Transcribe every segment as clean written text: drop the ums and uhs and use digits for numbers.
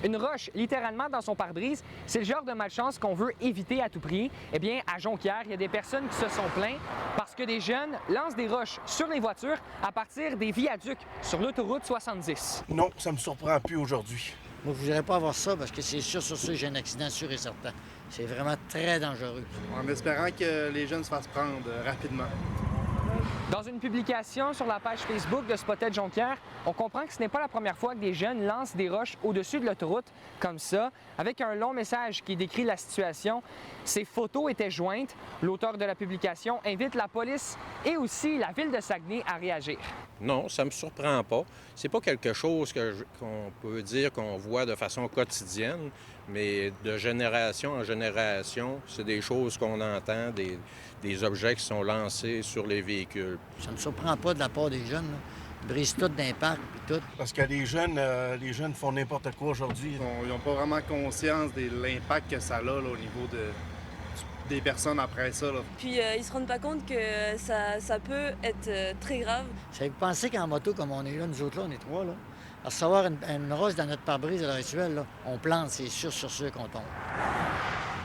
Une roche littéralement dans son pare-brise, c'est le genre de malchance qu'on veut éviter à tout prix. Eh bien, à Jonquière, il y a des personnes qui se sont plaintes parce que des jeunes lancent des roches sur les voitures à partir des viaducs sur l'autoroute 70. Non, ça me surprend plus aujourd'hui. Moi, je ne voudrais pas avoir ça parce que c'est sûr, j'ai un accident sûr et certain. C'est vraiment très dangereux. En espérant que les jeunes se fassent prendre rapidement. Dans une publication sur la page Facebook de Spotted Jonquière, on comprend que ce n'est pas la première fois que des jeunes lancent des roches au-dessus de l'autoroute comme ça, avec un long message qui décrit la situation. Ces photos étaient jointes. L'auteur de la publication invite la police et aussi la ville de Saguenay à réagir. Non, ça ne me surprend pas. C'est pas quelque chose qu'on peut dire qu'on voit de façon quotidienne, mais de génération en génération, c'est des choses qu'on entend, des objets qui sont lancés sur les véhicules. Ça ne me surprend pas de la part des jeunes. Là. Ils brisent tout dans les parcs et tout. Parce que les jeunes font n'importe quoi aujourd'hui. Ils n'ont pas vraiment conscience de l'impact que ça a là, au niveau des personnes après ça. Là. Puis ils se rendent pas compte que ça peut être très grave. Vous pensez qu'en moto, comme on est là, nous autres là, on est trois, là, à recevoir une roche dans notre pare-brise à l'heure actuelle, là, on plante, c'est sûr sur ceux qu'on tombe.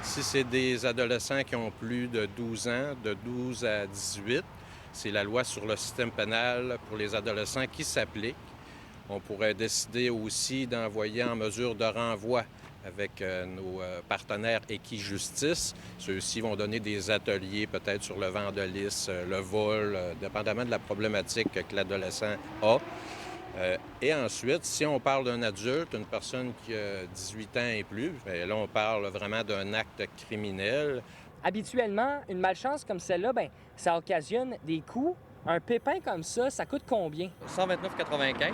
Si c'est des adolescents qui ont plus de 12 ans, de 12 à 18, c'est la loi sur le système pénal pour les adolescents qui s'applique. On pourrait décider aussi d'envoyer en mesure de renvoi avec nos partenaires Équijustice. Ceux-ci vont donner des ateliers peut-être sur le vandalisme, le vol, dépendamment de la problématique que l'adolescent a. Et ensuite, si on parle d'un adulte, une personne qui a 18 ans et plus, bien là, on parle vraiment d'un acte criminel. Habituellement, une malchance comme celle-là, ça occasionne des coûts. Un pépin comme ça coûte combien? 129,95.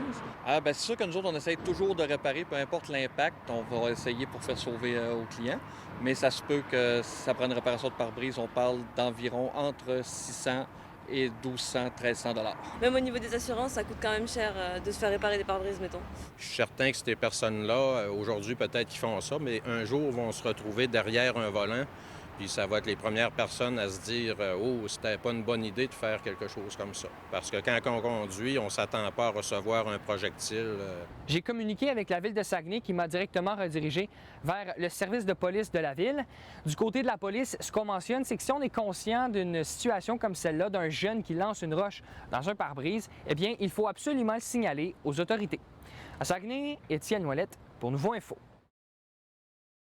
C'est sûr que nous autres, on essaye toujours de réparer, peu importe l'impact. On va essayer pour faire sauver aux clients. Mais ça se peut que ça prenne une réparation de pare-brise. On parle d'environ entre 600 et 1200, 1300 $. Même au niveau des assurances, ça coûte quand même cher de se faire réparer des pare-brises, mettons. Je suis certain que ces personnes-là, aujourd'hui, peut-être qu'ils font ça, mais un jour, vont se retrouver derrière un volant. Puis ça va être les premières personnes à se dire « Oh, c'était pas une bonne idée de faire quelque chose comme ça. » Parce que quand on conduit, on ne s'attend pas à recevoir un projectile. J'ai communiqué avec la ville de Saguenay qui m'a directement redirigé vers le service de police de la ville. Du côté de la police, ce qu'on mentionne, c'est que si on est conscient d'une situation comme celle-là, d'un jeune qui lance une roche dans un pare-brise, eh bien, il faut absolument le signaler aux autorités. À Saguenay, Étienne Ouellette pour Nouveau Info.